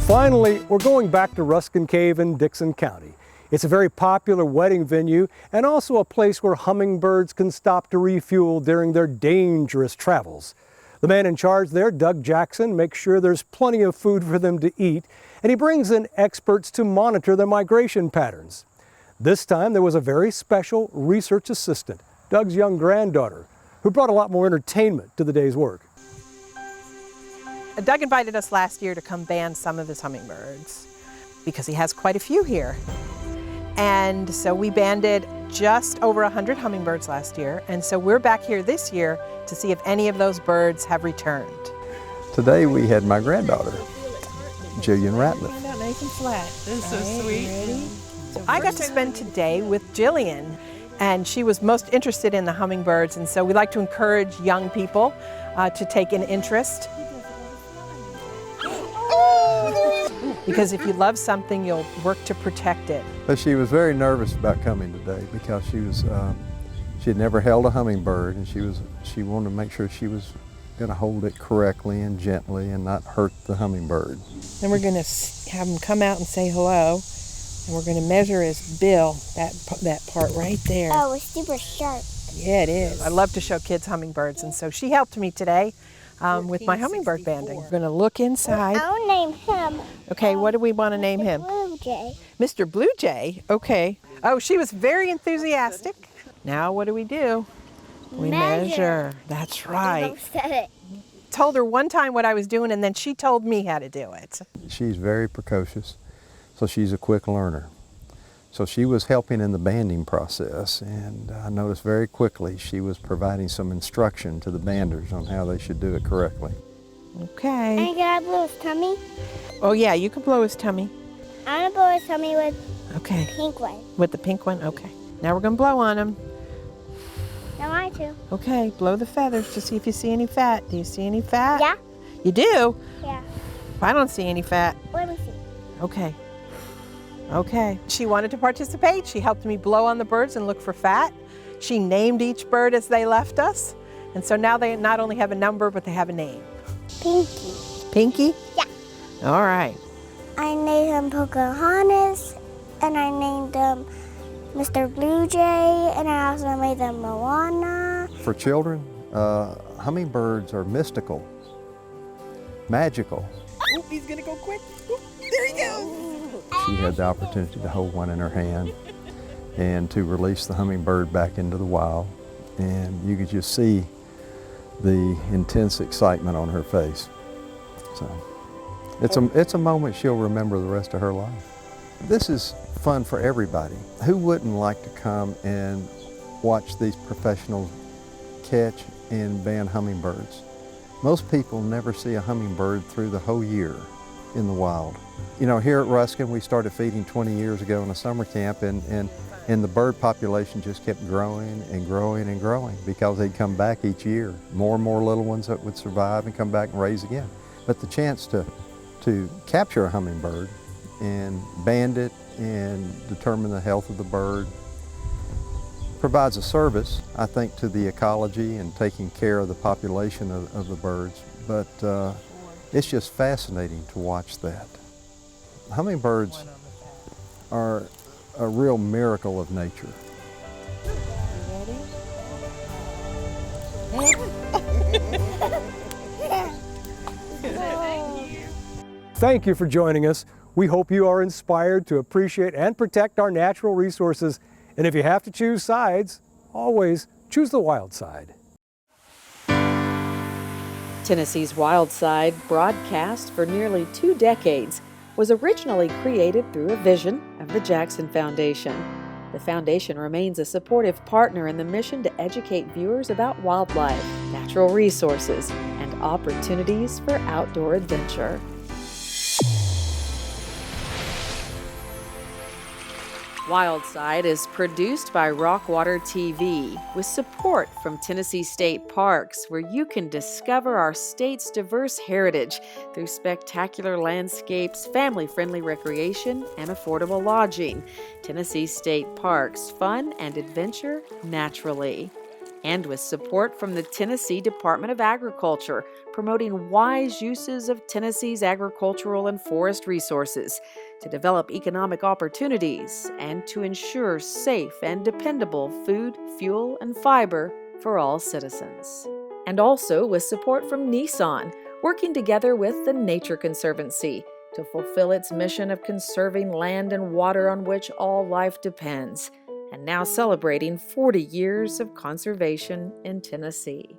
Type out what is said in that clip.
Finally, we're going back to Ruskin Cave in Dickson County. It's a very popular wedding venue and also a place where hummingbirds can stop to refuel during their dangerous travels. The man in charge there, Doug Jackson, makes sure there's plenty of food for them to eat, and he brings in experts to monitor their migration patterns. This time there was a very special research assistant, Doug's young granddaughter, who brought a lot more entertainment to the day's work. Doug invited us last year to come band some of his hummingbirds because he has quite a few here. And so we banded just over 100 hummingbirds last year, and so we're back here this year to see if any of those birds have returned. Today we had my granddaughter, Jillian Ratliff. Find out nice and flat. This is so sweet. Ready? I got to spend today with Jillian, and she was most interested in the hummingbirds, and so we like to encourage young people to take an interest. Because if you love something, you'll work to protect it. But she was very nervous about coming today because she had never held a hummingbird, and she wanted to make sure she was going to hold it correctly and gently and not hurt the hummingbird. Then we're going to have him come out and say hello, and we're going to measure his bill, that part right there. Oh, it's super sharp. Yeah, it is. I love to show kids hummingbirds, and so she helped me today with my hummingbird banding. We're going to look inside. I'll name him. Okay, what do we want to name him? Blue Jay. Mr. Blue Jay, okay. Oh, she was very enthusiastic. Now what do? We measure. That's right. Told her one time what I was doing, and then she told me how to do it. She's very precocious, so she's a quick learner. So she was helping in the banding process, and I noticed very quickly she was providing some instruction to the banders on how they should do it correctly. Okay. And can I blow his tummy? Oh yeah, you can blow his tummy. I'm going to blow his tummy with Okay. the pink one. With the pink one? Okay. Now we're going to blow on him. I want to. Okay, blow the feathers to see if you see any fat. Do you see any fat? Yeah? You do? Yeah. I don't see any fat. Let me see. Okay. Okay. She wanted to participate. She helped me blow on the birds and look for fat. She named each bird as they left us. And so now they not only have a number, but they have a name. Pinky. Pinky? Yeah. All right. I named him Pocahontas, and I named him Mr. Blue Jay, and I also made them Moana. For children, hummingbirds are mystical, magical. Oh, he's going to go quick. Oop, there he goes. She had the opportunity to hold one in her hand and to release the hummingbird back into the wild. And you could just see the intense excitement on her face. So it's a moment she'll remember the rest of her life. This is fun for everybody. Who wouldn't like to come and watch these professionals catch and band hummingbirds? Most people never see a hummingbird through the whole year in the wild. You know, here at Ruskin, we started feeding 20 years ago in a summer camp, and the bird population just kept growing and growing and growing because they'd come back each year. More and more little ones that would survive and come back and raise again. But the chance to capture a hummingbird and band it and determine the health of the bird provides a service, I think, to the ecology and taking care of the population of the birds. But it's just fascinating to watch that. Hummingbirds are a real miracle of nature. Thank you for joining us. We hope you are inspired to appreciate and protect our natural resources. And if you have to choose sides, always choose the wild side. Tennessee's Wild Side, broadcast for nearly 2 decades, was originally created through a vision of the Jackson Foundation. The foundation remains a supportive partner in the mission to educate viewers about wildlife, natural resources, and opportunities for outdoor adventure. Wildside is produced by Rockwater TV with support from Tennessee State Parks, where you can discover our state's diverse heritage through spectacular landscapes, family-friendly recreation, and affordable lodging. Tennessee State Parks, fun and adventure naturally. and with support from the Tennessee Department of Agriculture, promoting wise uses of Tennessee's agricultural and forest resources to develop economic opportunities and to ensure safe and dependable food, fuel, and fiber for all citizens. And also with support from Nissan, working together with the Nature Conservancy to fulfill its mission of conserving land and water on which all life depends, and now celebrating 40 years of conservation in Tennessee.